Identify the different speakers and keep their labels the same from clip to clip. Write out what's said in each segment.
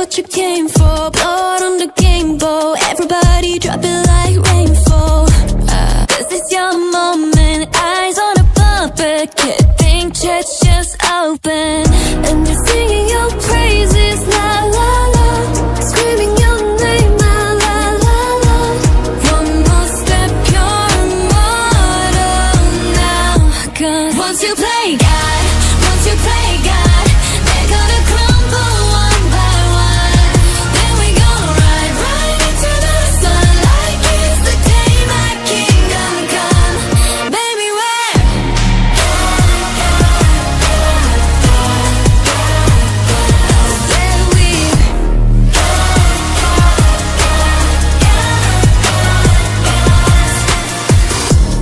Speaker 1: what you came for. Blood on the game bowl. Everybody drop it like rainfall. This is your moment. Eyes on a bumper. Can't think, chest just open. And they're singing your praises. La la la. Screaming your name. La la la la. One more step, you're immortal now. 'Cause once you play God, once you play God, they're gonna crumble one by one. Then we gonna ride right into the sun like it's the day my kingdom come. Baby, we're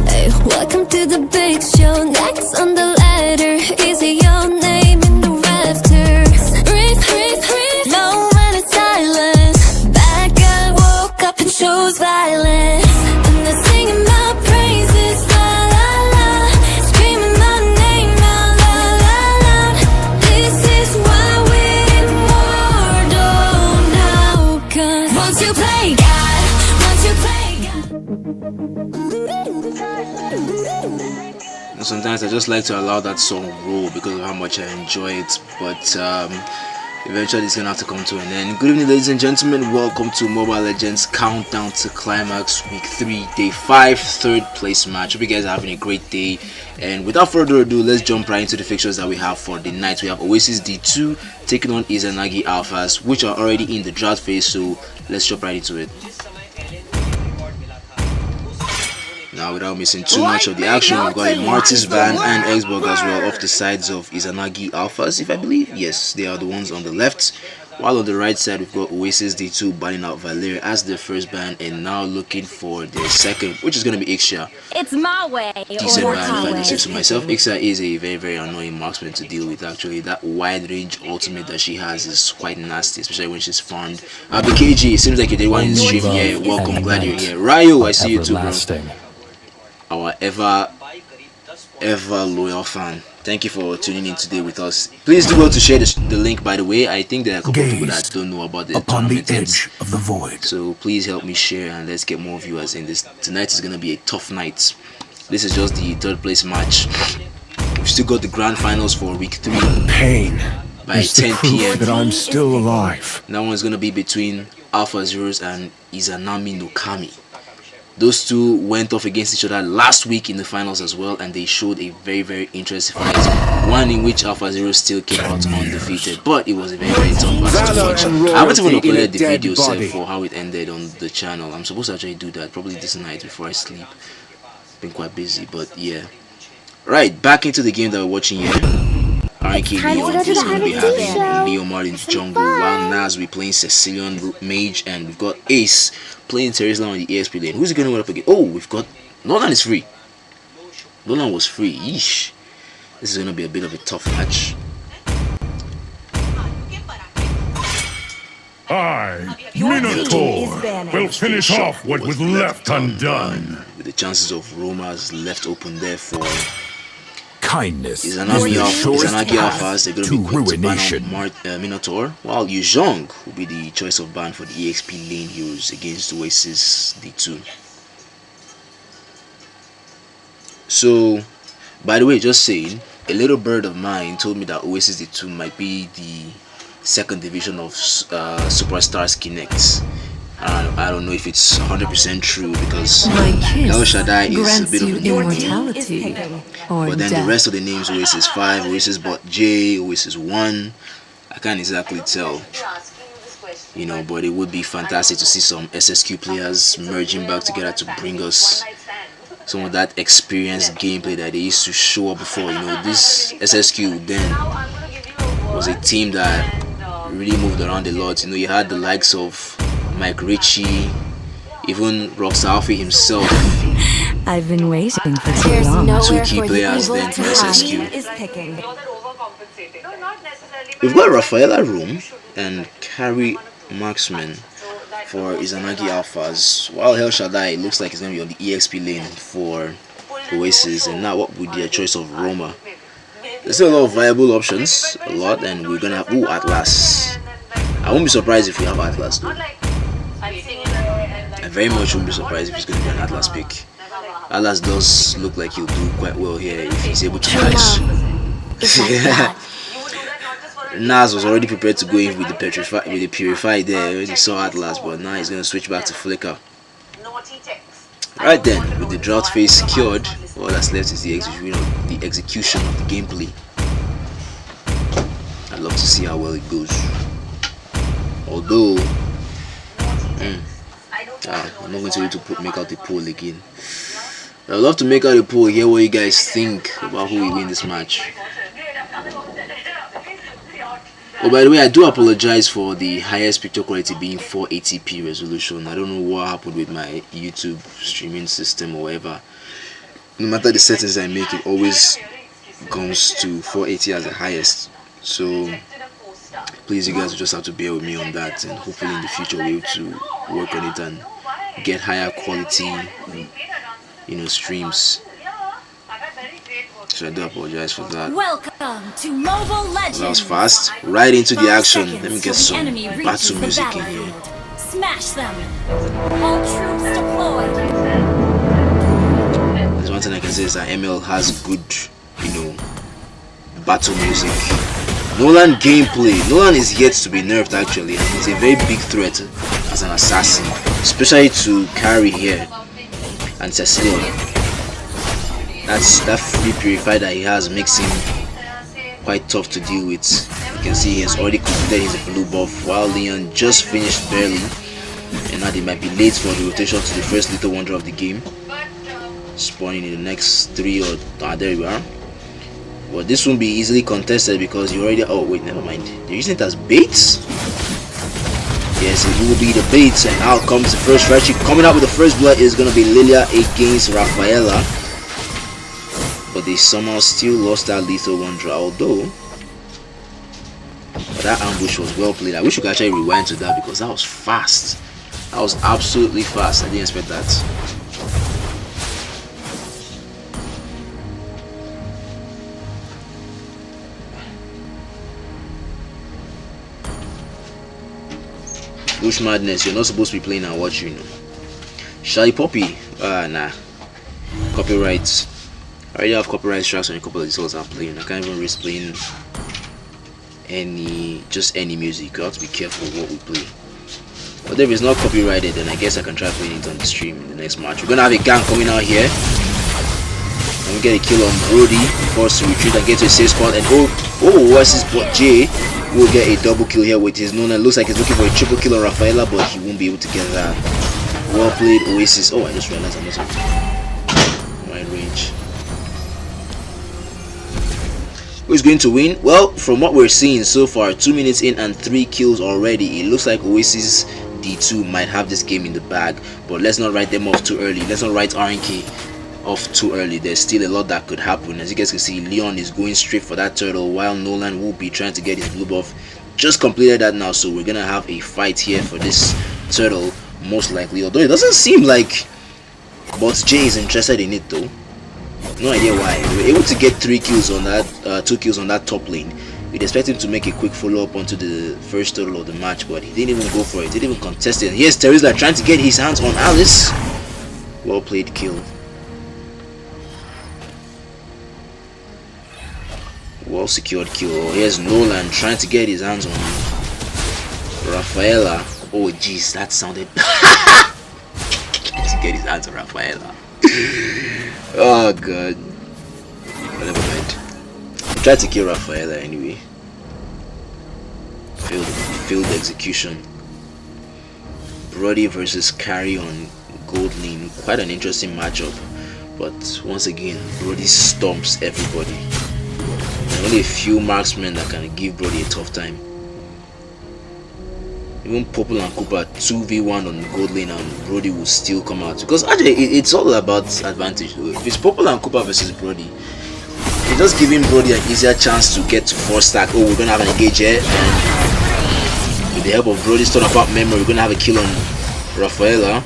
Speaker 1: Hey, welcome to the big show. Next on the ladder, is it your name in the rafters? Breathe, breathe, breathe. No man is silent. Bad guy woke up and chose violence. And they're singing my praises, la la la. Screaming my name, la la la la. This is why we're immortal now. 'Cause once you play God, once you play God.
Speaker 2: Sometimes I just like to allow that song roll because of how much I enjoy it, but eventually it's gonna have to come to an end. Good evening, ladies and gentlemen. Welcome to Mobile Legends Countdown to Climax Week 3, Day 5, third place match. Hope you guys are having a great day. And without further ado, let's jump right into the fixtures that we have for the night. We have Oasis D2 taking on Izanagi Aalphas, which are already in the draft phase. So let's jump right into it. Now, without missing too much of the action, we've got a Martis Van and Xbox as well off the sides of Izanagi Aalphas, if I believe. Yes, they are the ones on the left. While on the right side, we've got Oasis D2 banning out Valeria as their first ban and now looking for their second, which is going to be Ixia.
Speaker 3: It's my way.
Speaker 2: Decent ban, if I do say so myself. Ixia is a very, very annoying marksman to deal with, actually. That wide range ultimate that she has is quite nasty, especially when she's farmed. BKG, it seems like you did one in the stream. Yeah, welcome, glad you're here. Ryo, I see you too, bro. Our ever loyal fan. Thank you for tuning in today with us. Please do go to share the link, by the way. I think there are a couple of people that don't know about the tournament
Speaker 4: edge of the void.
Speaker 2: So please help me share and let's get more viewers in this. Tonight is going to be a tough night. This is just the third place match. We've still got the grand finals for week 3.
Speaker 4: Pain
Speaker 2: by 10 p.m.
Speaker 4: that I'm still alive.
Speaker 2: That one's going to be between Alpha Zeros and Izanami no Kami. Those two went off against each other last week in the finals as well, and they showed a very, very interesting fight. One in which Alpha Zero still came out undefeated, but it was a very, very tough battle to watch. I haven't even uploaded the video set for how it ended on the channel. I'm supposed to actually do that probably this night before I sleep. Been quite busy, but yeah. Right, back into the game that we're watching here. RK Leon is going to be having Leo Martin's jungle, while Naz will be playing Cecilion Mage, and we've got Ace playing Terizla on the EXP lane. Who's he going to win up against? Oh, we've got Nolan is free. Nolan was free. Yeesh. This is going to be a bit of a tough match.
Speaker 5: I, Minotaur, will finish off what was left undone.
Speaker 2: With the chances of Roma's left open there for
Speaker 4: kindness.
Speaker 2: Izanagi Aalphas, they're going to be quick to ban on Minotaur, while Yuzhong will be the choice of ban for the EXP lane heroes against Oasis D2. So, by the way, just saying, a little bird of mine told me that Oasis D2 might be the second division of Superstars Kinect. I don't know if it's 100% true because El Shaddai is a bit of a new name. But then the rest of the names, Oasis 5, Oasis Bot J, Oasis 1, I can't exactly tell. You know, but it would be fantastic to see some SSQ players merging back together to bring us some of that experienced gameplay that they used to show up before. You know, this SSQ then was a team that really moved around a lot. You know, you had the likes of Mike Ritchie, even Roxalfi himself.
Speaker 3: I've been waiting for too long.
Speaker 2: Two key players then for SSQ. We've got Rafaela Room and Carrie Marksman for Izanagi Aalphas, while El Shaddai looks like it's going to be on the EXP lane for Oasis. And now what would be a choice of Roma? There's still a lot of viable options, and we're going to have Atlas. I won't be surprised if we have Atlas though. I very much won't be surprised if it's going to be an Atlas pick. Atlas does look like he'll do quite well here if he's able to catch. Nas was already prepared to go in with the Purify there when he saw Atlas, but now he's going to switch back to Flicker. Right then, with the drought phase secured, all that's left is the execution of the gameplay. I'd love to see how well it goes. Although, I'm not going to be able to make out the poll again. I'd love to make out the poll, hear what you guys think about who will win this match. Oh, by the way, I do apologize for the highest picture quality being 480p resolution. I don't know what happened with my YouTube streaming system or whatever. No matter the settings I make, it always comes to 480 as the highest. So please, you guys will just have to bear with me on that, and hopefully in the future we'll be able to work on it and get higher quality, streams. So I do apologize for that.
Speaker 1: Welcome to Mobile Legends.
Speaker 2: That was fast. Right into the action. Let me get some battle music in here.
Speaker 1: Smash them. All troops deployed.
Speaker 2: There's one thing I can say is that ML has good, battle music. Nolan gameplay. Nolan is yet to be nerfed actually, and he's a very big threat as an assassin, especially to carry here and Cecilion. That free purify that he has makes him quite tough to deal with. You can see he has already completed his blue buff while Leon just finished barely, and now they might be late for the rotation to the first little wonder of the game, spawning in the next 3 or there we are. But this won't be easily contested because you already never mind, they're using it as baits. Yes, it will be the baits, and out comes the first Ratchet. Coming out with the first blood is gonna be Lilia against Rafaela. But they somehow still lost that lethal wonder, although that ambush was well played. I wish you could actually rewind to that because that was fast. That was absolutely fast. I didn't expect that. Bush madness, you're not supposed to be playing and watching. Shelly Poppy, nah. Copyrights. I already have copyright strikes on a couple of the songs I'm playing. I can't even risk playing any music. You have to be careful what we play. But if it's not copyrighted, then I guess I can try playing it on the stream in the next match. We're gonna have a gang coming out here. And we get a kill on Brody, forced to retreat and get to a safe spot. And Oasis bot J will get a double kill here with his Nona. Looks like he's looking for a triple kill on Rafaela, but he won't be able to get that. Well played, Oasis. Oh, I just realized I'm not wide range. Who's going to win? Well, from what we're seeing so far, 2 minutes in and 3 kills already, it looks like Oasis D2 might have this game in the bag, but let's not write them off too early. Let's not write RNK off too early. There's still a lot that could happen. As you guys can see, Leon is going straight for that turtle while Nolan will be trying to get his blue buff. Just completed that now, so we're gonna have a fight here for this turtle most likely, although it doesn't seem like Bots J is interested in it though. No idea why. We were able to get 3 kills on that, 2 kills on that top lane. We'd expect him to make a quick follow-up onto the first turtle of the match, but he didn't even go for it. He didn't even contest it. And here's Teresa trying to get his hands on Alice. Well played kill. Well secured kill. Here's Nolan trying to get his hands on Rafaela. Oh jeez, that sounded to get his hands on Rafaela. Oh god. But never mind. I tried to kill Rafaela anyway. Failed execution. Brody versus Carry on gold lane. Quite an interesting matchup. But once again, Brody stomps everybody. And only a few marksmen that can give Brody a tough time. Even Popple and Cooper 2v1 on gold lane and Brody will still come out. Because actually it's all about advantage though. If it's Popple and Cooper versus Brody, it's just giving Brody an easier chance to get to 4 stack. Oh, we're gonna have an engage here, and with the help of Brody's turn apart memory, we're gonna have a kill on Rafaela.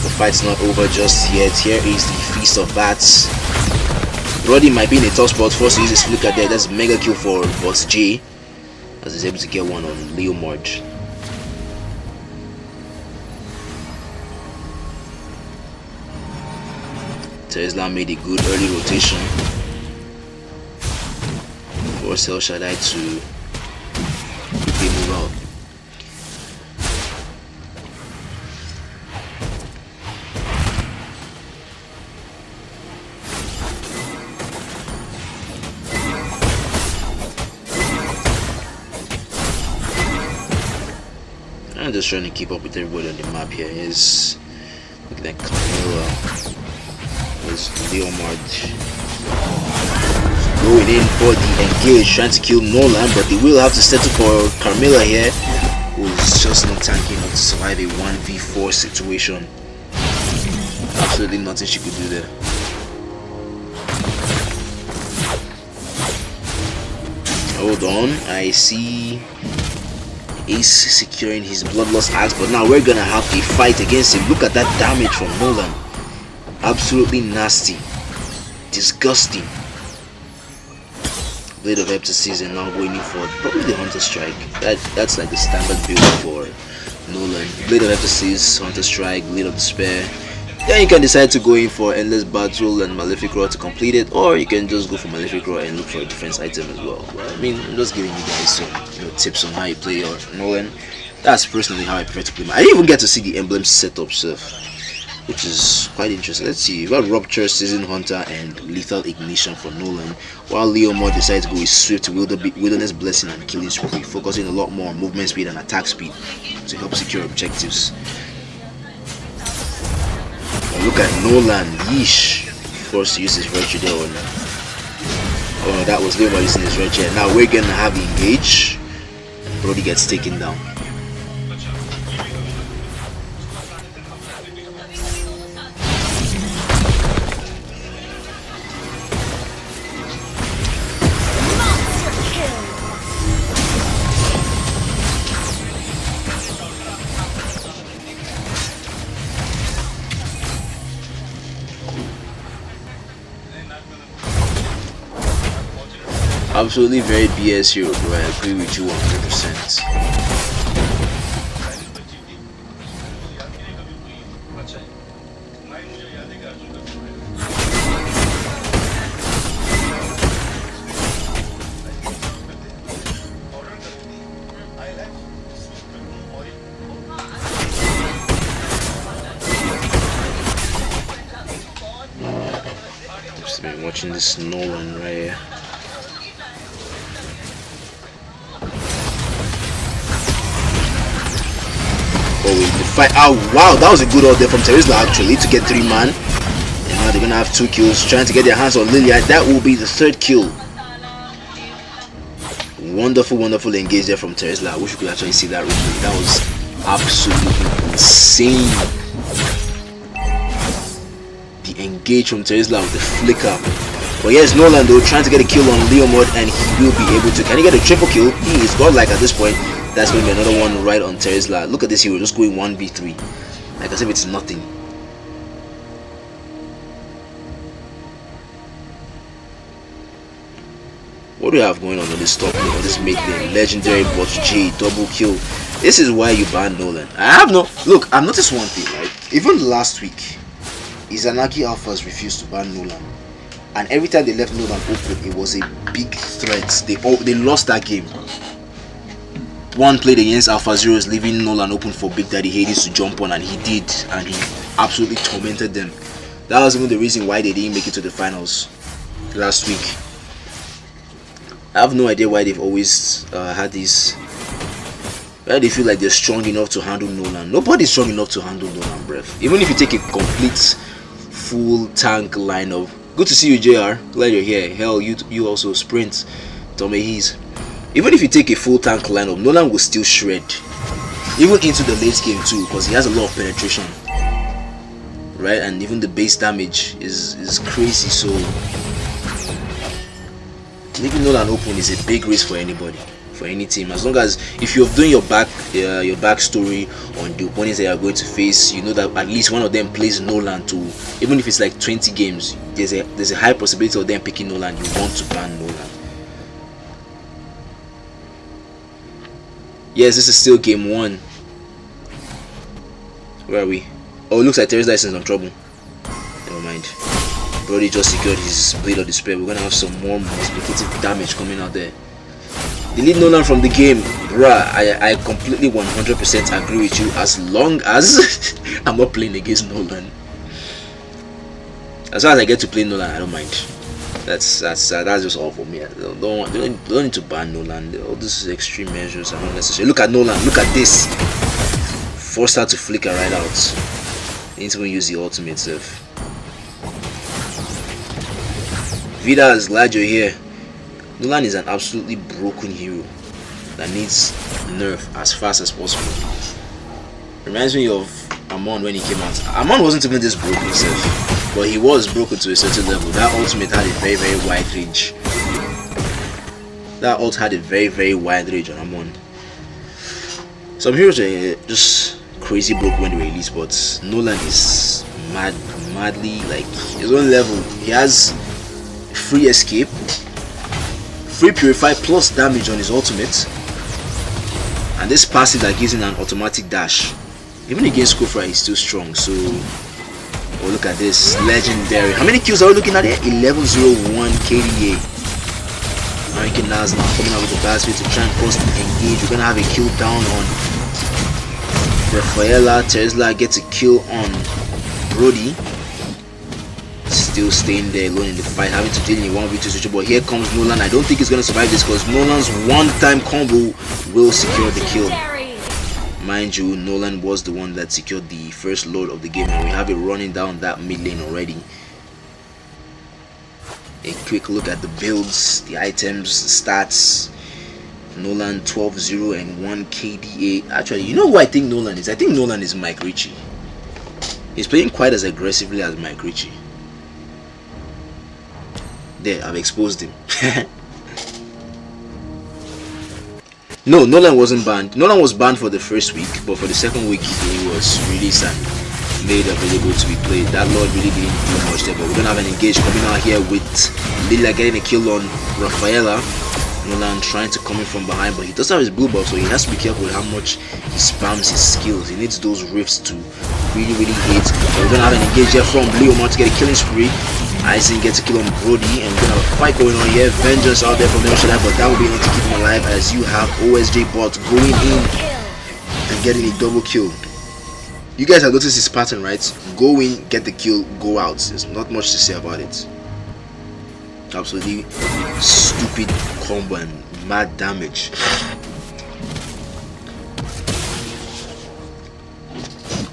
Speaker 2: The fight's not over just yet. Here is the Feast of Bats. Brody might be in a tough spot, forced to use his flicker there. That's a mega kill for Boss J. as he's able to get one on Leo Marge. Tesla made a good early rotation. Force El Shaddai to quickly move out. I'm just trying to keep up with everybody on the map here. Look at that Camilla. There's Leo Marge going in for the engage, trying to kill Nolan, but they will have to settle for Carmilla here, who's just not tanky enough to survive a 1v4 situation. Absolutely nothing she could do there. Hold on, I see Ace securing his bloodlust axe, but now we're gonna have a fight against him. Look at that damage from Nolan. Absolutely nasty, disgusting. Blade of Eptasis and now going in for probably the Hunter Strike. That's like the standard build for Nolan. Blade of Eptasis, Hunter Strike, Blade of Despair. Then you can decide to go in for Endless Battle and Malefic Roar to complete it, or you can just go for Malefic Roar and look for a defense item as well. But I mean, I'm just giving you guys some tips on how you play your Nolan. That's personally how I prefer to play mine. I didn't even get to see the emblem setup stuff, which is quite interesting. Let's see, we got Rupture, Season Hunter, and Lethal Ignition for Nolan, while Leo Mod decided to go with Swift, Wilderness Blessing, and Killing Spree, focusing a lot more on movement speed and attack speed to help secure objectives. Look at Nolan, yeesh, forced to use his virtue there. Oh, that was Leo Mod using his virtue. Now we're gonna have engage, and Brody gets taken down. Absolutely very BS hero, bro. I agree with you 100%. Just been watching this Nolan right here. The fight. Oh wow, that was a good order from Terizla actually to get 3 man. And now they're gonna have 2 kills, trying to get their hands on Lilia. That will be the 3rd kill. Wonderful engage there from Terizla. I wish we could actually see that replay. That was absolutely insane. The engage from Terizla with the flicker. But yes, Nolan though trying to get a kill on Leo Mod, and he will be able to. Can he get a triple kill? He is godlike at this point. That's going to be another one right on Terizla. Look at this hero just going 1v3 like as if it's nothing. What do we have going on this top lane or this mid lane? Legendary bot J double kill. This is why you ban Nolan. I have no look. I've noticed one thing, right? Even last week, Izanagi Alphas refused to ban Nolan, and every time they left Nolan open, it was a big threat. They lost that game. One played against Alpha Zeros, leaving Nolan open for Big Daddy Hades to jump on, and he did, and he absolutely tormented them. That was even the reason why they didn't make it to the finals last week. I have no idea why they've always had this. Why they feel like they're strong enough to handle Nolan. Nobody's strong enough to handle Nolan, bruv. Even if you take a complete full tank lineup. Good to see you, JR. Glad you're here. Hell, you also sprint. Tommy Hees. Even if you take a full tank lineup, Nolan will still shred. Even into the late game too, because he has a lot of penetration. Right? And even the base damage is crazy, so leaving Nolan open is a big risk for anybody, for any team. As long as if you're doing your backstory on the opponents that you are going to face, you know that at least one of them plays Nolan too. Even if it's like 20 games, there's a high possibility of them picking Nolan. You want to ban Nolan. Yes, this is still game 1. Where are we? Oh, it looks like Terrence Dyson is in trouble. Never mind. Brody just secured his Blade of Despair. We're gonna have some more multiplicative damage coming out there. Delete Nolan from the game. Bruh, I completely 100% agree with you, as long as I'm not playing against Nolan. As long as I get to play Nolan, I don't mind. That's just all for me. Don't need to ban Nolan. All these extreme measures are not necessary. Look at Nolan. Look at this. Forced her to flicker right out. Didn't even use the ultimate stuff. Vida is glad you're here. Nolan is an absolutely broken hero that needs nerf as fast as possible. Reminds me of Amon when he came out. Amon wasn't even this broken himself, but he was broken to a certain level. That ultimate had a very, very wide range. That ult had a very, very wide range on Amon. Some heroes are just crazy broke when they release, but Nolan is madly like his own level. He has free escape, free purify plus damage on his ultimate, and this passive that gives him an automatic dash. Even against Kofra, he's still strong. So, oh, look at this, legendary. How many kills are we looking at here? 1101 KDA. American Nas now coming out with the best way to try and force to engage. We're gonna have a kill down on Rafaela. Tesla gets a kill on Brody. Still staying there alone in the fight, having to deal in a 1v2 situation. But here comes Nolan. I don't think he's gonna survive this because Nolan's one-time combo will secure the kill. Mind you, Nolan was the one that secured the first load of the game, and we have it running down that mid lane already. A quick look at the builds, the items, the stats. Nolan 12-0 and 1 KDA. Actually, you know who I think Nolan is? I think Nolan is Mike Ritchie. He's playing quite as aggressively as Mike Ritchie. There, I've exposed him. No, Nolan wasn't banned. Nolan was banned for the first week, but for the second week he was released and made available to be played. That Lord really didn't do much there, but we're gonna have an engage coming out here with Lilia getting a kill on Rafaela. Nolan trying to come in from behind, but he does have his blue buff, so he has to be careful with how much he spams his skills. He needs those rifts to really hit. But we're gonna have an engage here from Blue Omar to get a killing spree. Aizen gets a kill on Brody, and we're gonna have a fight going on here. Vengeance out there from them, but that will be enough to keep him alive, as you have OSJ bot going in and getting a double kill. You guys have noticed this pattern, right? Go in, get the kill, go out. There's not much to say about it. Absolutely stupid combo and mad damage.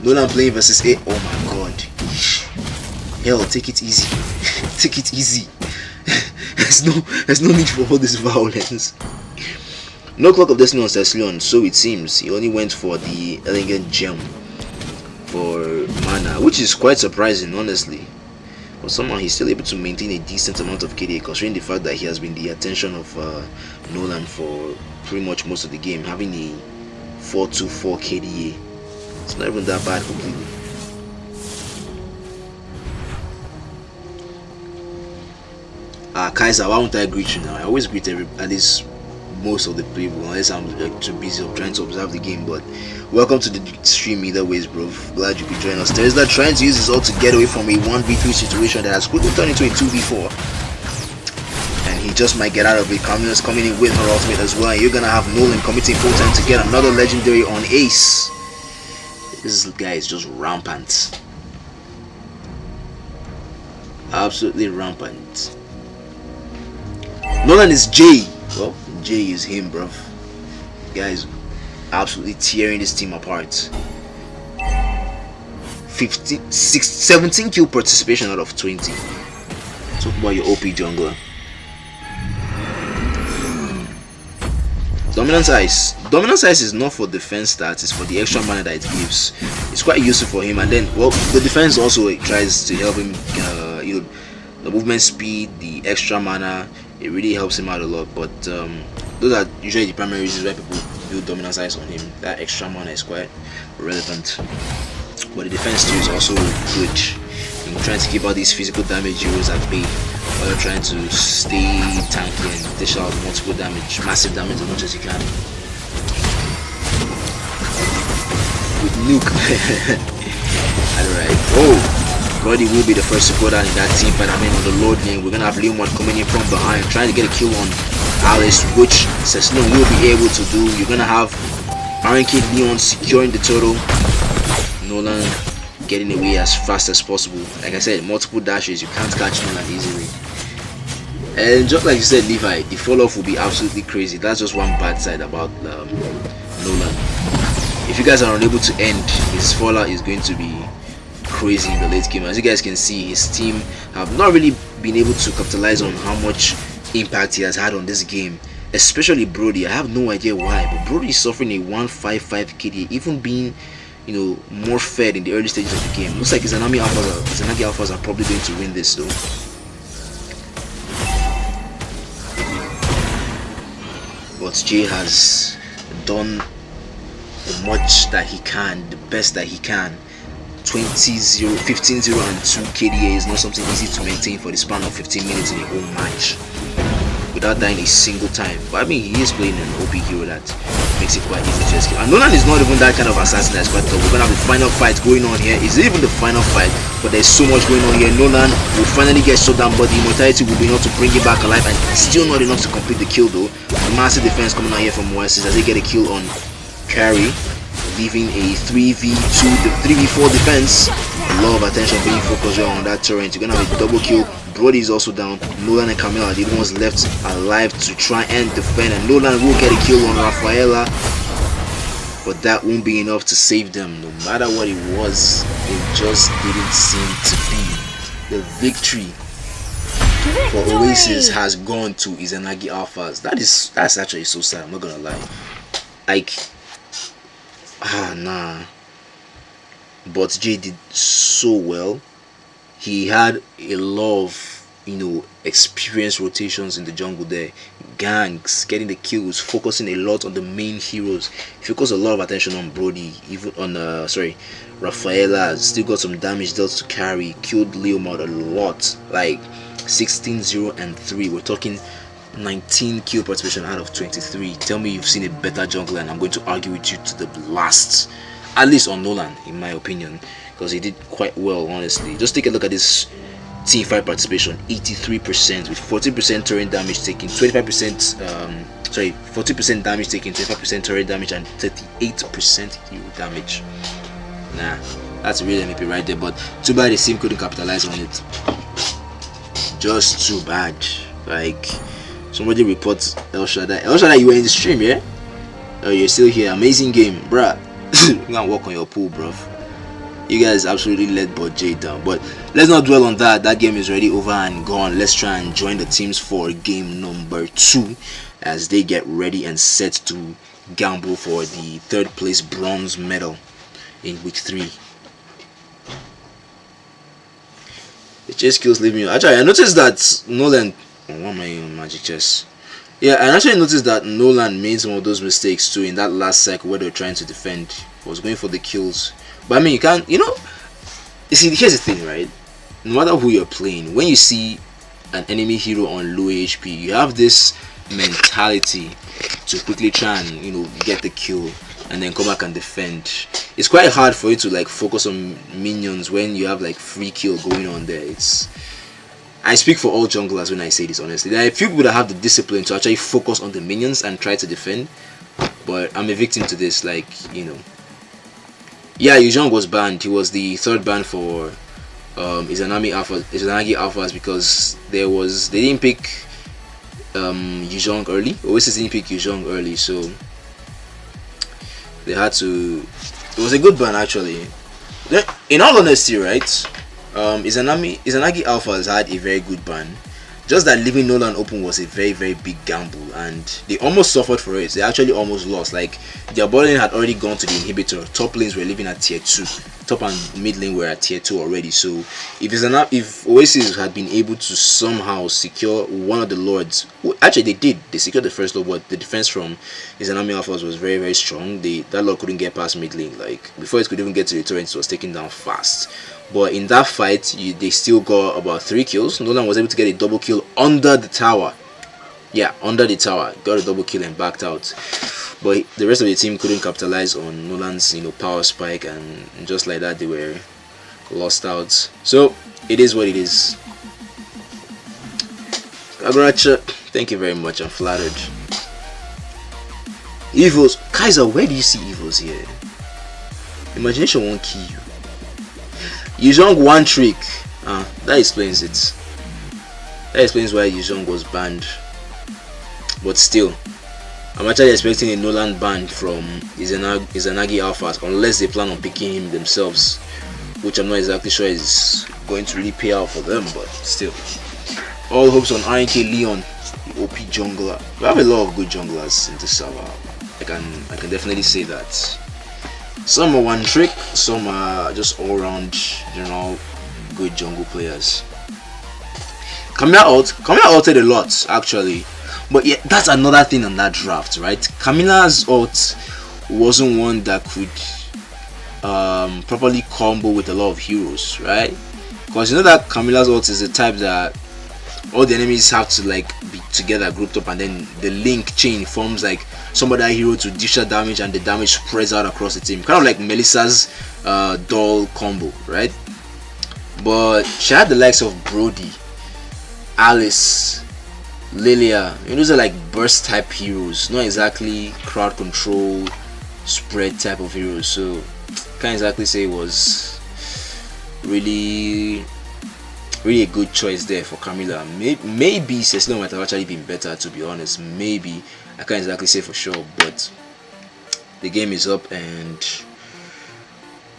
Speaker 2: Nolan playing versus 8. Oh my god. Hell, take it easy. Take it easy. there's no need for all this violence. No Clock of Destiny on Cecilion, so it seems. He only went for the Elegant Gem for mana, which is quite surprising, honestly. But somehow he's still able to maintain a decent amount of KDA, considering the fact that he has been the attention of Nolan for pretty much most of the game, having a 424 KDA. It's not even that bad completely. Kaiser, why won't I greet you now? I always greet at least most of the people, unless I'm like, too busy of trying to observe the game. But welcome to the stream either ways, bro. Glad you could join us. Tesla trying to use his ult to get away from a 1v3 situation that has quickly turned into a 2v4, and he just might get out of it. Camille's coming in with her ultimate as well, and you're gonna have Nolan committing full time to get another legendary on Ace. This guy is just rampant, absolutely rampant. Nolan is J. Well, J is him, bro. Guys, absolutely tearing this team apart. 17 kill participation out of 20. Talk about your OP jungler. Dominance Ice. Dominance Ice is not for defense stats, it's for the extra mana that it gives. It's quite useful for him, and then, well, the defense also tries to help him, you know, the movement speed, the extra mana. It really helps him out a lot, but those are usually the primary reasons why people build Dominance Ice on him. That extra mana is quite relevant, but the defense too is also good. You're trying to keep all these physical damage heroes at bay while you're trying to stay tanky and dish out multiple damage, massive damage as much as you can. with nuke. Alright. Oh, Brody will be the first to go down in that team fight. I mean, on the Lord lane, we're gonna have Leomord coming in from behind, trying to get a kill on Alice, which Cecilio will be able to do. You're gonna have Iron Kid Leon securing the turtle. Nolan getting away as fast as possible. Like I said, multiple dashes, you can't catch Nolan easily. And just like you said, Levi, the fall off will be absolutely crazy. That's just one bad side about Nolan. If you guys are unable to end, his fallout is going to be crazy in the late game. As you guys can see, his team have not really been able to capitalize on how much impact he has had on this game, especially Brody. I have no idea why, but Brody is suffering a 155 KD, even being, you know, more fed in the early stages of the game. Looks like Izanagi Alphas are probably going to win this though. But Jay has done the much that he can, the best that he can. 20-0, 15-0 and 2 KDA is not something easy to maintain for the span of 15 minutes in a whole match without dying a single time. But I mean, he is playing an OP hero that makes it quite easy to escape. And Nolan is not even that kind of assassin that's quite tough. We're gonna have the final fight going on here. Is it even the final fight? But there's so much going on here. Nolan will finally get shot down, but the immortality will be enough to bring him back alive, and still not enough to complete the kill though. The massive defense coming out here from Oasis as they get a kill on Carry, leaving a 3v4 defense. A lot of attention being focused on that turret. You're gonna have a double kill. Brody is also down. Nolan and Camilla are the ones left alive to try and defend, and Nolan will get a kill on Rafaela, but that won't be enough to save them. No matter what it was, it just didn't seem to be. The victory for Oasis has gone to Izanagi Alphas. That's actually so sad, I'm not gonna lie. Like, nah. But Jay did so well. He had a lot of, you know, experience rotations in the jungle there. Ganks, getting the kills, focusing a lot on the main heroes. He focused a lot of attention on Brody, even on Rafaela. Still got some damage dealt to Carry. Killed Leomord a lot, like 16-0 and 3. We're talking 19 kill participation out of 23. Tell me you've seen a better jungler, and I'm going to argue with you to the last. At least on Nolan, in my opinion, because he did quite well, honestly. Just take a look at this team fight participation: 83% with 14% turret damage taken, 25% 40% damage taken, 25% turret damage, and 38% hero damage. Nah, that's a real MVP right there. But too bad the team couldn't capitalize on it. Just too bad. Like, somebody reports El Shaddai. El Shaddai, you were in the stream, yeah? Oh, you're still here. Amazing game, bruh. You can walk on your pool, bruv. You guys absolutely let Bot J down. But let's not dwell on that. That game is already over and gone. Let's try and join the teams for game number 2 as they get ready and set to gamble for the 3rd place bronze medal in week 3. The chess skills leave me. Actually, I noticed that Nolan. Oh, what am I in magic chess? Yeah, I actually noticed that Nolan made some of those mistakes too in that last cycle where they were trying to defend. He was going for the kills. But I mean, you can't, you know, you see, here's the thing, right? No matter who you're playing, when you see an enemy hero on low HP, you have this mentality to quickly try and, you know, get the kill and then come back and defend. It's quite hard for you to like focus on minions when you have like free kill going on there. I speak for all junglers when I say this, honestly. There are a few people that have the discipline to actually focus on the minions and try to defend, but I'm a victim to this, like, you know. Yeah, Yuzhong was banned. He was the 3rd ban for Izanagi Alphas because they didn't pick Yuzhong early. Oasis didn't pick Yuzhong early, so they had to. It was a good ban actually. In all honesty, right? Izanagi Alphas had a very good ban. Just that leaving Nolan open was a very, very big gamble, and they almost suffered for it. They actually almost lost. Like, their bot lane had already gone to the inhibitor. Top lanes were living at tier 2. Top and mid lane were at tier 2 already. So if Oasis had been able to somehow secure one of the lords, actually they did. They secured the first lord, but the defense from Izanagi Alphas was very, very strong. That lord couldn't get past mid lane. Like, before it could even get to the turret, it was taken down fast. But in that fight, they still got about 3 kills. Nolan was able to get a double kill under the tower. yeah, under the tower, got a double kill and backed out. But the rest of the team couldn't capitalize on Nolan's, power spike, and just like that, they were lost out. So it is what it is. Agracha, thank you very much. I'm flattered. Evils, Kaiser, where do you see evils here? Imagination won't kill you. Yuzhong one trick. That explains it. That explains why Yuzhong was banned. But still, I'm actually expecting a Nolan ban from Izanagi Aalpha, unless they plan on picking him themselves, which I'm not exactly sure is going to really pay out for them, but still. All hopes on RNK Leon, the OP jungler. We have a lot of good junglers in this server. I can definitely say that. Some are one trick, some are just all round general good jungle players. Camilla altered a lot actually, but yeah, that's another thing on that draft, right? Camilla's ult wasn't one that could properly combo with a lot of heroes, right? Because you know that Camilla's ult is the type that all the enemies have to like be together, grouped up, and then the link chain forms like some other hero to dish out damage, and the damage spreads out across the team, kind of like Melissa's doll combo, right? But she had the likes of Brody, Alice, Lilia. Those are like burst type heroes, not exactly crowd control spread type of heroes. So can't exactly say it was really a good choice there for Camilla. Maybe Cecilia might have actually been better, to be honest. Maybe, I can't exactly say for sure, but the game is up and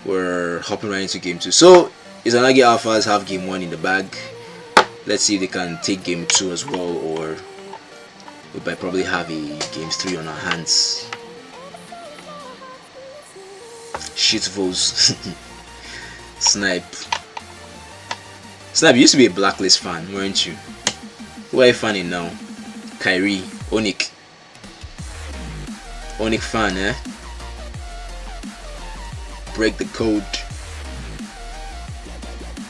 Speaker 2: we're hopping right into game 2. So Izanagi Alphas have game 1 in the bag. Let's see if they can take game 2 as well, or we might probably have a game 3 on our hands. Shit votes. Snipe, you used to be a Blacklist fan, weren't you? Who are you fanning now? Kyrie, Onik fan, eh? Break the code.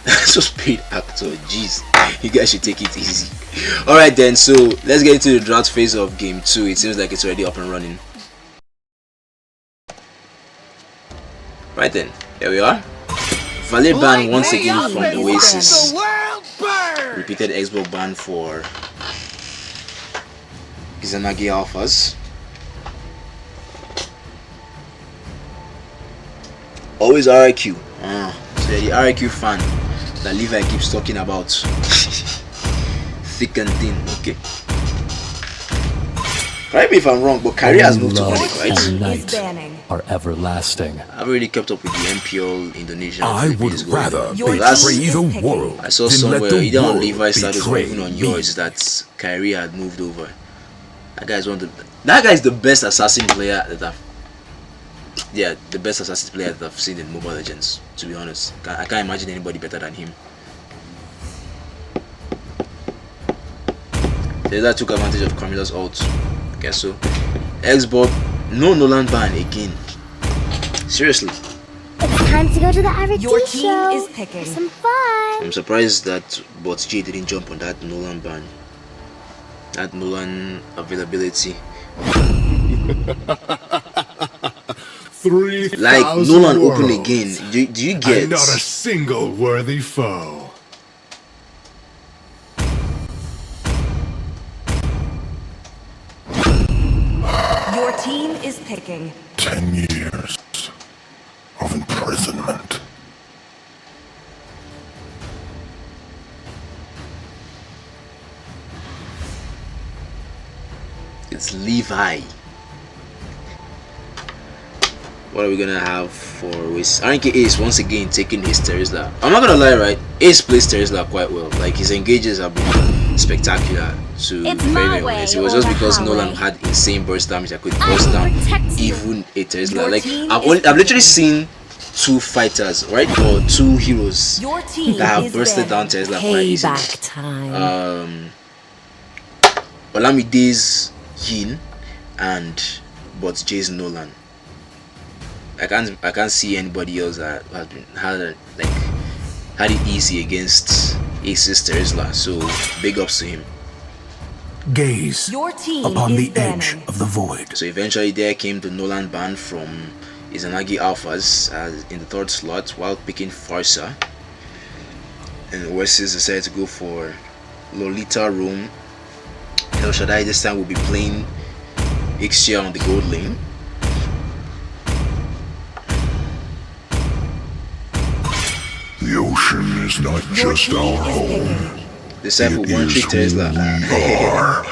Speaker 2: So paid actor, jeez. You guys should take it easy. Alright then, so let's get into the draft phase of game 2. It seems like it's already up and running. Right then, here we are. Valid ban once again from Oasis. Repeated Xbox ban for Izanagi Alphas. Always RIQ. So the RIQ fan that Levi keeps talking about. Thick and thin, okay. Correct me if I'm wrong, but Kyrie has moved to Onyx, right?
Speaker 6: And night are everlasting.
Speaker 2: I've already kept up with the MPL Indonesian.
Speaker 4: I would rather betray the world.
Speaker 2: I saw somewhere either on Levi's status or even on yours that Kyrie had moved over. That guy's the best assassin player that the best assassin player that I've seen in Mobile Legends, to be honest. I can't imagine anybody better than him. That took advantage of Camilla's ult. Okay, so Xbox, no Nolan ban again. Seriously.
Speaker 7: It's time to go to the average
Speaker 3: Your
Speaker 7: show.
Speaker 3: team is picking.
Speaker 7: For some fun.
Speaker 2: I'm surprised that Bot J didn't jump on that Nolan ban. That Nolan availability. Like Nolan open again. Do you get?
Speaker 5: And not a single worthy foe.
Speaker 3: Your team is picking.
Speaker 5: 10 years of imprisonment.
Speaker 2: It's Levi. What are we gonna have for Oasis? RNK Ace once again taking his Terizla. I'm not gonna lie, right? Ace plays Terizla quite well. Like his engages have been spectacular. To be very honest, it was just because Nolan had insane burst damage that could burst down even a Terizla. Like I've literally seen 2 fighters, right, or 2 heroes that have bursted down Terizla quite easily. Olamide's Yin and but Jay's Nolan. I can't see anybody else that had it easy against Ace's Terizla. So big ups to him.
Speaker 4: gaze
Speaker 3: Your team
Speaker 4: upon
Speaker 3: is
Speaker 4: the
Speaker 3: banning.
Speaker 4: edge of the void.
Speaker 2: So eventually there came the Nolan ban from Izanagi Alphas in the 3rd slot while picking Farsa. And Oasis decided to go for Lolita Room. El Shaddai this time will be playing Fixture on the gold lane.
Speaker 5: The ocean is not just our home.
Speaker 2: Disciple
Speaker 5: It
Speaker 2: one
Speaker 5: is
Speaker 2: trick
Speaker 5: who
Speaker 2: Tesla.
Speaker 5: we are.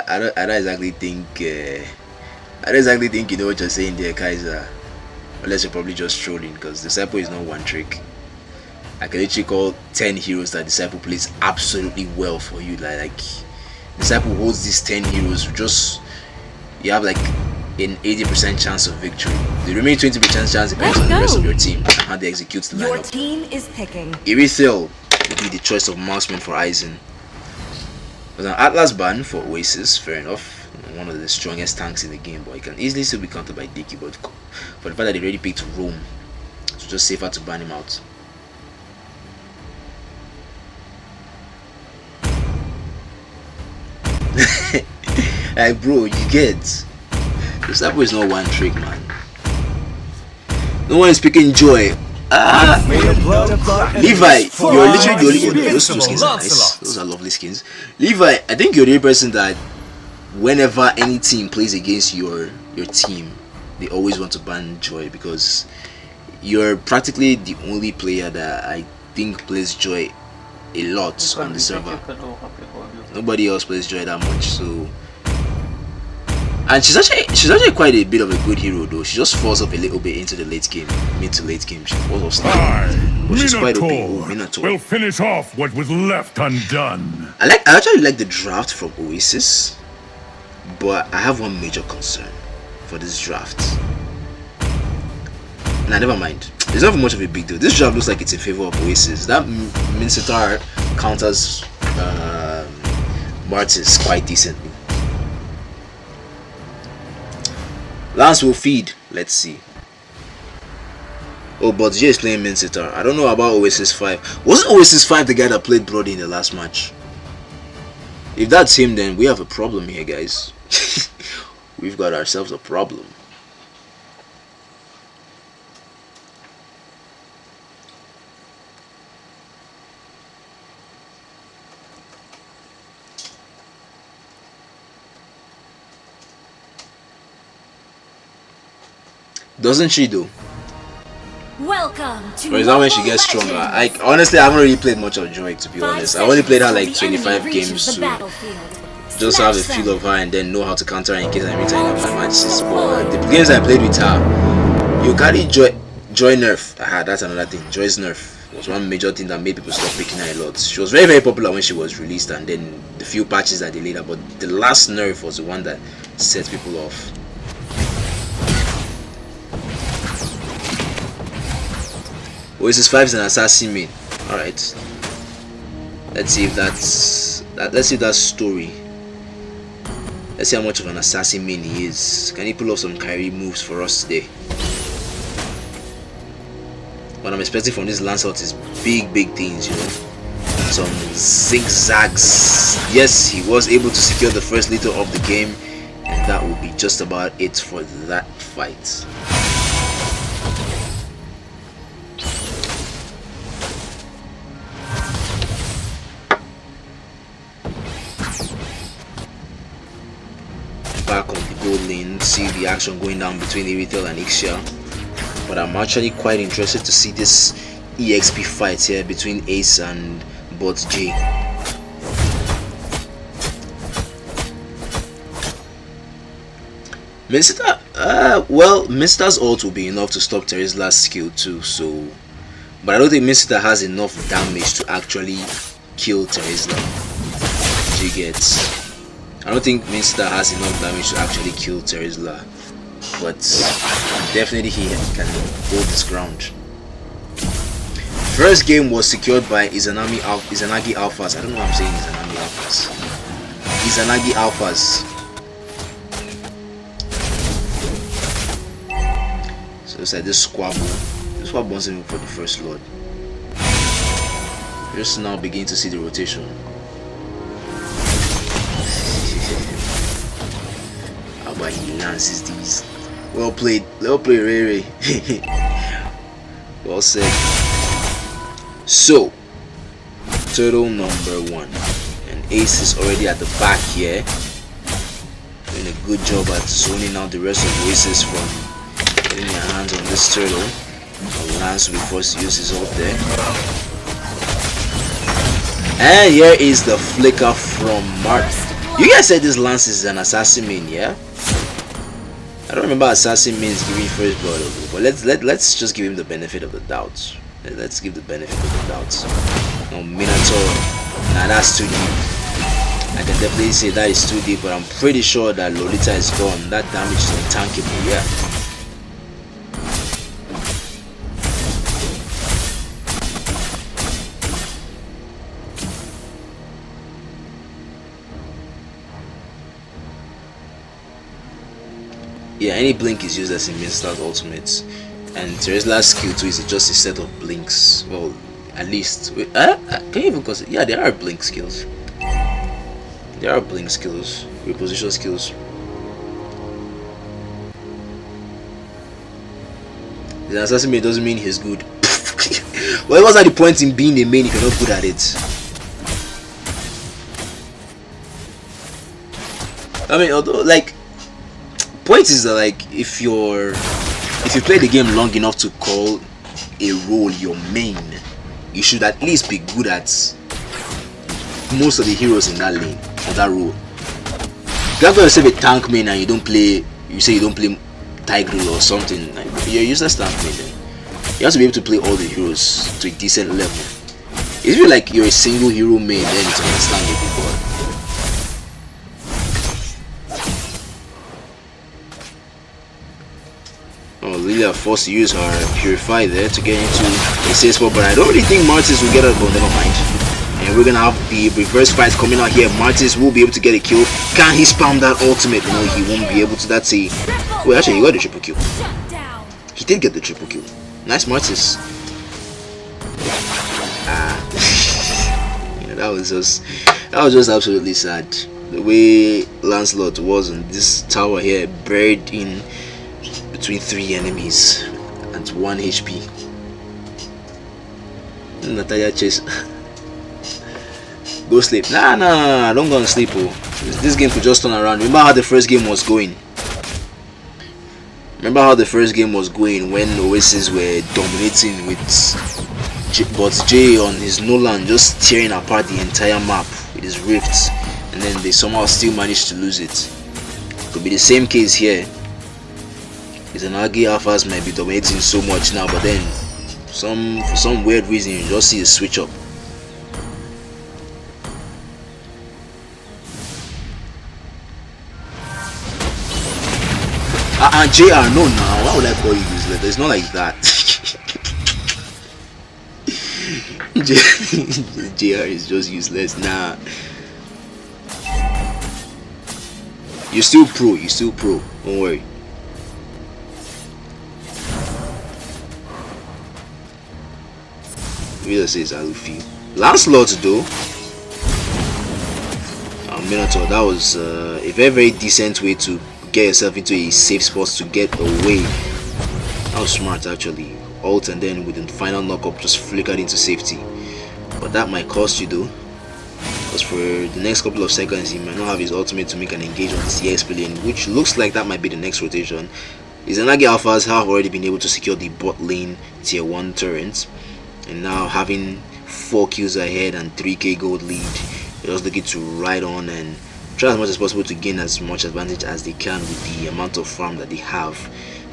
Speaker 2: I don't exactly think you know what you're saying there, Kaiser. Unless you're probably just trolling, because Disciple is not one trick. I can literally call 10 heroes that Disciple plays absolutely well for you. Like Disciple holds these 10 heroes, you have like an 80% chance of victory. The remaining 20% chance depends on the rest of your team and how they execute the
Speaker 3: Your
Speaker 2: lineup.
Speaker 3: team is picking.
Speaker 2: Irithel will be the choice of marksman for Aizen. There's an Atlas ban for Oasis, fair enough. One of the strongest tanks in the game, but it can easily still be countered by Dicky. But for the fact that they already picked Rome, it's just safer to ban him out. Like, bro, you get this apple is not one trick, man. No one is picking Joy. Levi, you're literally the only. Those two skins are nice. Those are lovely skins. Levi, I think you're the only person that whenever any team plays against your team, they always want to ban Joy, because you're practically the only player that I think plays Joy a lot on the server. Nobody else plays Joy that much, so. And she's actually quite a bit of a good hero, though. She just falls off a little bit into the late game, mid to late game. She falls off slightly, but she's quite OP. Oh, Minotaur.
Speaker 5: We'll finish off what was left undone.
Speaker 2: I actually like the draft from Oasis, but I have one major concern for this draft. Nah, never mind. It's not much of a big deal. This draft looks like it's in favor of Oasis. That Mincetar counters Martis quite decently. Lance will feed. Let's see. Oh, but Jay is playing Mincetar. I don't know about Oasis 5. Wasn't Oasis 5 the guy that played Brody in the last match? If that's him, then we have a problem here, guys. We've got ourselves a problem. Doesn't she though?
Speaker 1: Welcome to
Speaker 2: Or is that when she gets stronger? Honestly, I haven't really played much of Joy, to be honest. I only played her like 25 games to just have a feel of her and then know how to counter her in case I'm returning my matches. But the games I played with her, you carry Joy nerf. That's another thing. Joy's nerf was one major thing that made people stop picking her a lot. She was very, very popular when she was released, and then the few patches that they later, but the last nerf was the one that set people off. Oasis 5 is an assassin main. Alright. Let's see if that's story. Let's see how much of an assassin main he is. Can he pull off some Kyrie moves for us today? What I'm expecting from this Lancelot is big things, you know. Some zigzags. Yes, he was able to secure the first liter of the game, and that will be just about it for that fight. Back on the gold lane, see the action going down between Irithel and Ixia. But I'm actually quite interested to see this EXP fight here between Ace and Bot J. Minster, well, Minster's ult will be enough to stop Terizla's skill too, so. But I don't think Minster has enough damage to actually kill Terizla. She gets. I don't think Minster has enough damage to actually kill Terizla, but definitely he can hold his ground. First game was secured by Izanagi Alphas. I don't know why I'm saying Izanagi Alphas. Izanagi Alphas. So it's like this squabble. This one wants him for the first lord. Just now beginning to see the rotation. chances these. Well played, Ray. Well said. So, turtle number 1, and Ace is already at the back here, doing a good job at zoning out the rest of Oasis from getting their hands on this turtle. Lance will be forced to use his ult there. And here is the flicker from Mark. You guys said this Lance is an assassin main, yeah? I don't remember assassin mains giving first blood, but let's just give him the benefit of the doubt. Let's give the benefit of the doubt. No, Minotaur. Nah, that's too deep. I can definitely say that is too deep, but I'm pretty sure that Lolita is gone. That damage is untankable, yeah. Yeah, any blink is used as a main-start ultimate, and Terizla's skill too is just a set of blinks. Well, at least can you even consider? Yeah, there are blink skills. There are blink skills, reposition skills. The assassin main doesn't mean he's good. Well, what's the point in being a main if you're not good at it? I mean, although like. Point is that like if you play the game long enough to call a role your main, you should at least be good at most of the heroes in that lane or that role. If you're going to save a tank main and you say you don't play Tigreal or something, like, you're a useless tank main then. You have to be able to play all the heroes to a decent level. If you're like you're a single hero main, then it's understandable. Lily are forced to use her Purify there to get into a safe spot, but I don't really think Martis will get it, but never mind. And we're gonna have the reverse fight coming out here. Martis will be able to get a kill. Can he spam that ultimate? No, he won't be able to. That's a... Wait, actually, he got the triple kill. He did get the triple kill. Nice, Martis. You know, that was just absolutely sad. The way Lancelot was on this tower here, buried in between 3 enemies and 1 HP. Natalia chase. Go sleep. Nah, don't go and sleep. Oh. This game could just turn around. Remember how the first game was going? When Oasis were dominating with but Jay on his Nolan just tearing apart the entire map with his rifts, and then they somehow still managed to lose it. Could be the same case here. Izanagi Alphas might be dominating so much now, but then for some weird reason you just see a switch up. JR, no, now why would I call you useless? It's not like that. JR is just useless. Nah, you're still pro. Don't worry. Really says Aalpha. Lancelot though, Minotaur, that was a very decent way to get yourself into a safe spot to get away. That was smart actually. Ult and then with the final knockup just flickered into safety. But that might cost you though, because for the next couple of seconds he might not have his ultimate to make an engage on the CX lane, which looks like that might be the next rotation. Izanagi Alphas have already been able to secure the bot lane tier 1 turret, and now having 4 kills ahead and 3k gold lead, they're just looking to ride on and try as much as possible to gain as much advantage as they can with the amount of farm that they have.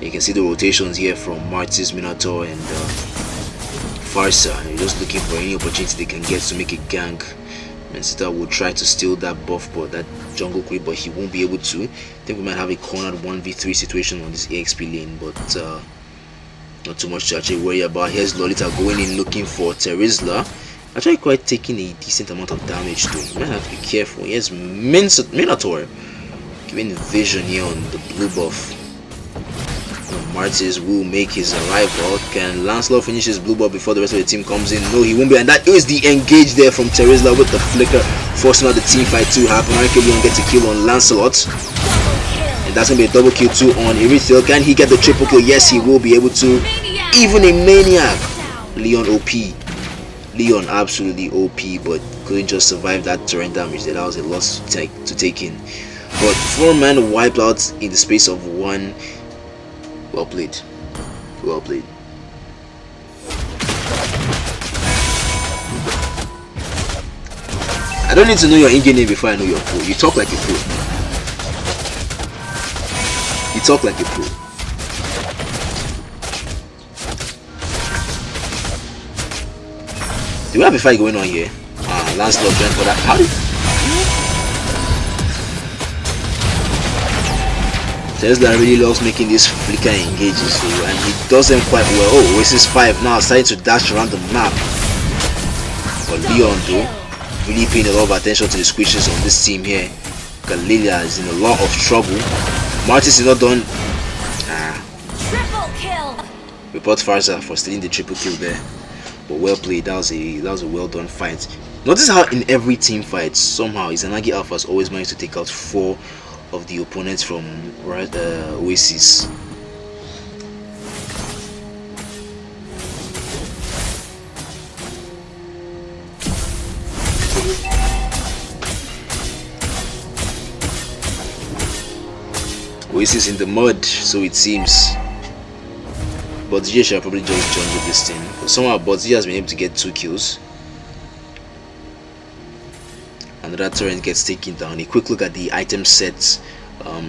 Speaker 2: You can see the rotations here from Martis, Minotaur and Farsa. They're just looking for any opportunity they can get to make a gank. Mensita will try to steal that buff, but that jungle creep, but he won't be able to. I think we might have a cornered 1v3 situation on this EXP lane, but not too much to actually worry about. Here's Lolita going in looking for Terizla. Actually quite taking a decent amount of damage too. You might have to be careful. Here's Minotaur giving the vision here on the blue buff. Martis will make his arrival. Can Lancelot finish his blue buff before the rest of the team comes in? No, he won't be, and that is the engage there from Terizla with the flicker, forcing out the team fight to happen. Arcadian gets a kill on Lancelot. And that's gonna be a double kill too on Erythel. Can he get the triple kill? Yes, he will be able to. Even a maniac. Leon OP. Leon absolutely OP, but couldn't just survive that torrent damage. That was a lot to take in. But 4 men wiped out in the space of 1. Well played. Well played. I don't need to know your in-game name before I know your pro. You talk like a pro. You talk like a pro. Do we have a fight going on here? Lancelot joined for that. How did... Tesla really loves making these flicker engages, so, and he does them quite well. Oh, Oasis 5 now starting to dash around the map. But Leon though, really paying a lot of attention to the squishes on this team here. Galilea is in a lot of trouble. Martis is not done.
Speaker 1: Triple kill.
Speaker 2: Report Farza for stealing the triple kill there. But well played. That was a well done fight. Notice how in every team fight somehow Izanagi Aalpha has always managed to take out 4 of the opponents from Oasis. Oasis in the mud, so it seems. But DJ should probably just join with this thing. But somehow Bodzia has been able to get 2 kills. Another turret gets taken down. A quick look at the item sets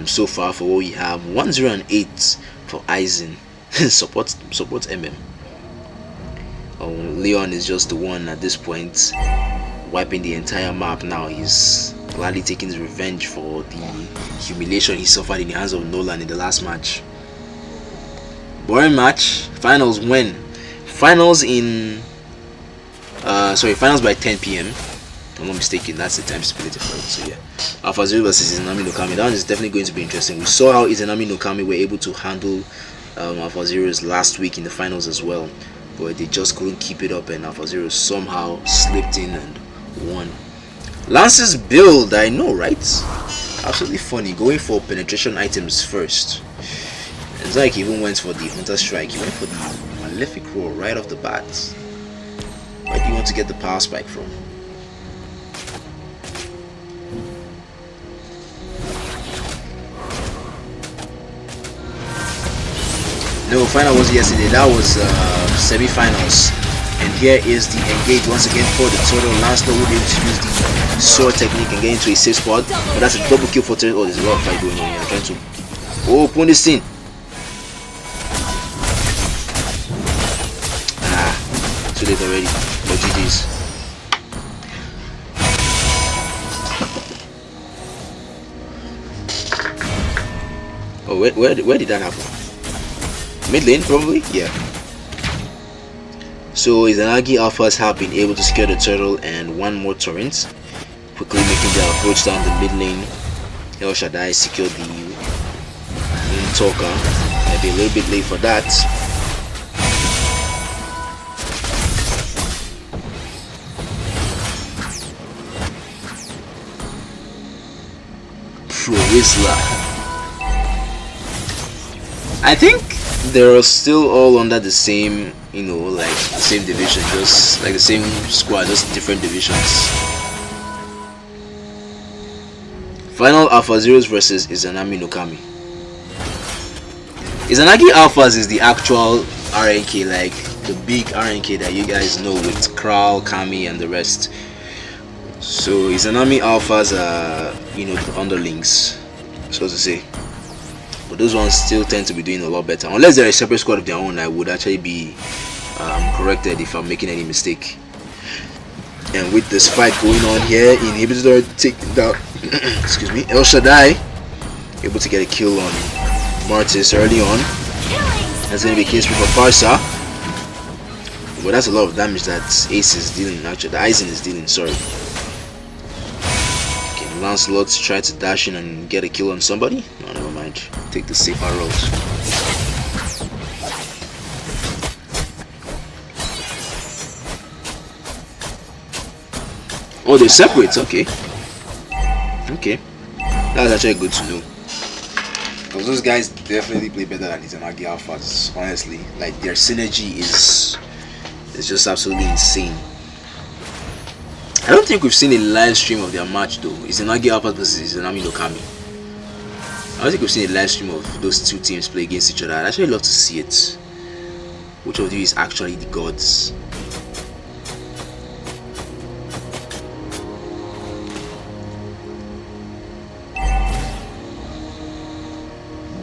Speaker 2: so far for what we have. 108 for Aizen. support MM. Leon is just the one at this point, wiping the entire map now. He's gladly taking his revenge for the humiliation he suffered in the hands of Nolan in the last match. Boring match. Finals when? Finals in finals by 10 p.m. I'm not mistaken, that's the time stipulated for it. So yeah, Alpha Zero versus Izanami no Kami. That one is definitely going to be interesting. We saw how Izanami no Kami were able to handle Alpha Zeros last week in the finals as well, but they just couldn't keep it up, and Alpha Zero somehow slipped in and won. Lance's build, I know, right? Absolutely funny, going for penetration items first. It's like he even went for the Hunter Strike. He went for the Malefic Roar right off the bat. Where do you want to get the Power Spike from? No, final was yesterday. That was semi-finals. And here is the engage once again for the total. Lancelot will be able to use the sword technique and get into a safe spot. But that's a double kill for turret. Oh, there's a lot of fight going on here. I'm trying to open this thing. Too late already. But GG's. Oh, where did that happen? Mid lane, probably? Yeah. So Izanagi Alphas have been able to secure the turtle and 1 more torrent, quickly making their approach down the mid lane. El Shaddai secured the Moon Talker. Might be a little bit late for that. Pro-Isla. I think they're still all under the same, like the same division, just like the same squad, just different divisions. Final Alpha Zeros versus Izanami no Kami. Izanagi Alphas is the actual RNK, like the big RNK that you guys know with Kral, Kami, and the rest. So Izanami Alphas are, the underlings, so to say. But those ones still tend to be doing a lot better. Unless they're a separate squad of their own, I would actually be corrected if I'm making any mistake. And with this fight going on here, Inhibitor taking down excuse me, El Shaddai, able to get a kill on Martis early on. That's going to be a case for Farsa. But that's a lot of damage that Ace is dealing, actually, the Aizen is dealing, sorry. Okay, Lancelot try to dash in and get a kill on somebody. No, never mind. Take the safer route. Oh, they're separate. Okay. Okay, that's actually good to know. Because those guys definitely play better than Izanagi Alphas, honestly. Like, their synergy is just absolutely insane. I don't think we've seen a live stream of their match though. Izanagi Alphas versus Izanami no Kami. I don't think we've seen a live stream of those two teams play against each other. I'd actually love to see it. Which of you is actually the gods?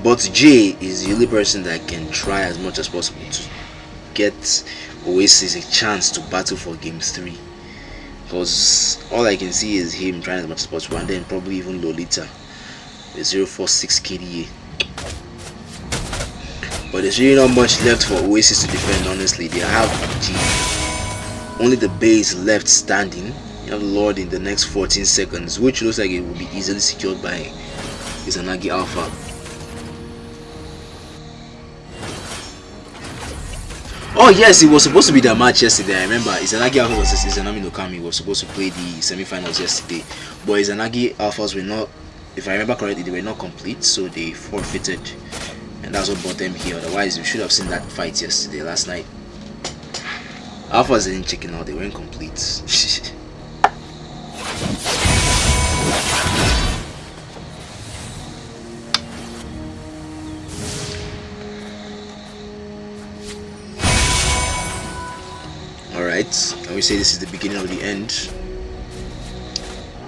Speaker 2: But Jay is the only person that can try as much as possible to get Oasis a chance to battle for game 3. Because all I can see is him trying as much as possible, and then probably even Lolita, the 046 KDA. But there's really not much left for Oasis to defend, honestly. They have only the base left standing. You have Lord in the next 14 seconds, which looks like it will be easily secured by Izanagi Alpha. Oh yes, it was supposed to be the match yesterday. I remember Izanagi Alpha versus Izanami no Kami was supposed to play the semi-finals yesterday, but Izanagi Alphas were not, if I remember correctly, they were not complete, so they forfeited, and that's what brought them here. Otherwise, we should have seen that fight yesterday, last night. Alphas didn't chicken out; they weren't complete. Alright, can we say this is the beginning of the end?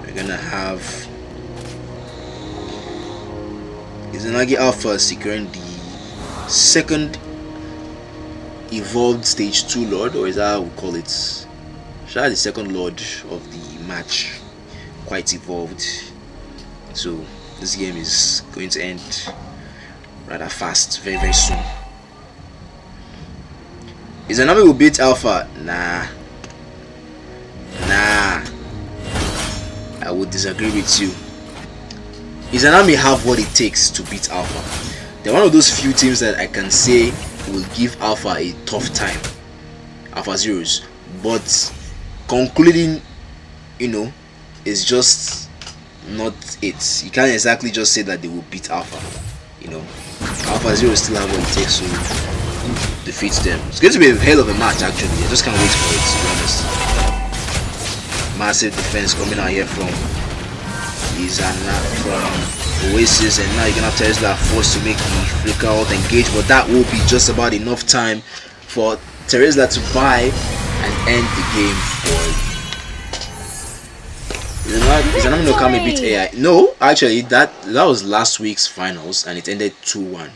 Speaker 2: We're gonna have Izanagi Alpha securing the second evolved stage 2 Lord, or is that how we call it? Should I have the second Lord of the match quite evolved? So this game is going to end rather fast, very very soon. Izanami will beat Alpha. Nah. I would disagree with you. Izanami have what it takes to beat Alpha. They're one of those few teams that I can say will give Alpha a tough time. Alpha Zeros. But concluding, is just not it. You can't exactly just say that they will beat Alpha. Alpha Zeros still have what it takes to defeat them. It's going to be a hell of a match actually. I just can't wait for it, to be honest. Massive defense coming out here from Oasis, and now you're gonna have Tesla forced to make the flicker out engage, but that will be just about enough time for Tesla to buy and end the game for Izanami no Kami beat AI. No, actually that was last week's finals and it ended 2-1.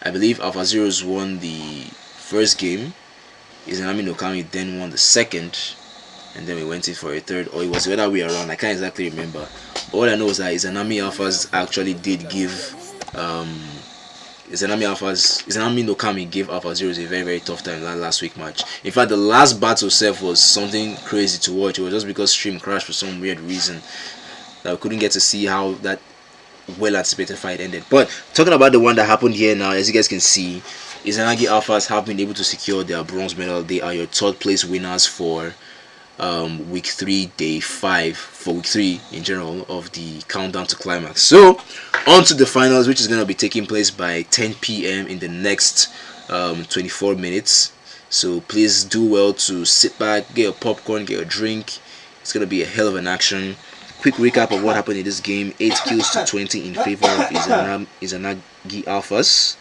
Speaker 2: I believe Alpha Zeros won the first game, Izanami no Kami then won the second, and then we went in for a third, or it was the other way around. I can't exactly remember. But all I know is that Izanami Alphas actually did give Izanami no Kami gave Alpha Zeros a very very tough time that last week match. In fact, the last battle itself was something crazy to watch. It was just because stream crashed for some weird reason that we couldn't get to see how that well anticipated fight ended. But talking about the one that happened here now, as you guys can see, Izanagi Alphas have been able to secure their bronze medal. They are your third place winners for week 3 day 5, for week 3 in general of the countdown to climax. So on to the finals, which is going to be taking place by 10 p.m. in the next 24 minutes. So please do well to sit back, get your popcorn, get a drink. It's going to be a hell of an action. Quick recap of what happened in this game: 8 kills to 20 in favor of Izanagi Alphas.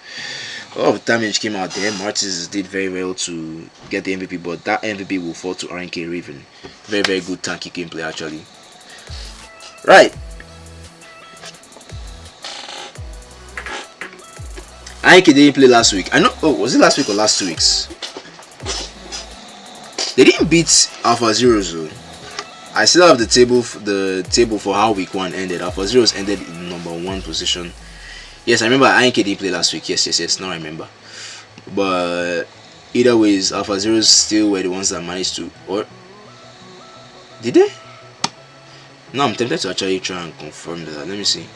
Speaker 2: A lot of damage came out there. Martis did very well to get the MVP, but that MVP will fall to RNK Raven. Very very good tanky gameplay actually. Right, RNK didn't play last week. I know. Oh, was it last week or last 2 weeks? They didn't beat Alpha Zeros though. I still have the table for how week 1 ended. Alpha Zeros ended in number 1 position. Yes, I remember INK didn't play last week. Yes. Now I remember. But either ways, Alpha Zeros still were the ones that managed to. Or did they? No, I'm tempted to actually try and confirm that. Let me see.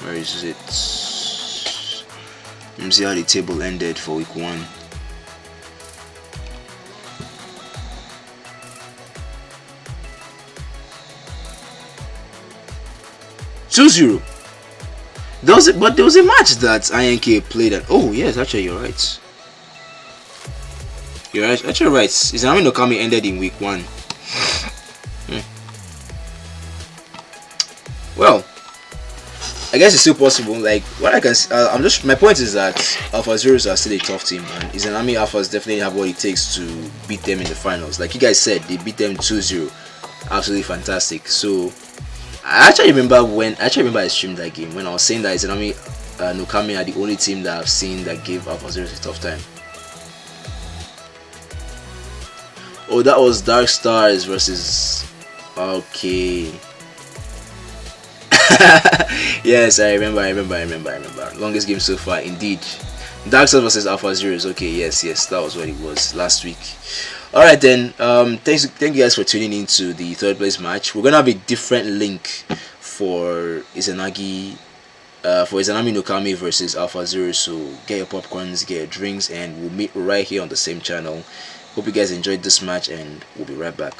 Speaker 2: Where is it? Let me see how the table ended for week 1. 2-0. There was a match that INK played at. Oh yes, actually you're right. You're right. Actually right. Izanagi no Kami ended in week 1. Well, I guess it's still possible. Like what I can, my point is that Alpha Zeros are still a tough team, and Izanagi Alphas definitely have what it takes to beat them in the finals. Like you guys said, they beat them 2-0, absolutely fantastic. So I actually remember I streamed that game when I was saying that Izanagi no Kami are the only team that I've seen that gave Alpha Zeros a tough time. Oh, that was Dark Stars versus. Okay. Yes, I remember. Longest game so far, indeed. Dark Stars versus Alpha Zeros. Okay, yes, that was what it was last week. Alright then, thank you guys for tuning in to the third place match. We're gonna have a different link for Izanagi no Kami versus Alpha Zeros. So get your popcorns, get your drinks, and we'll meet right here on the same channel. Hope you guys enjoyed this match, and we'll be right back.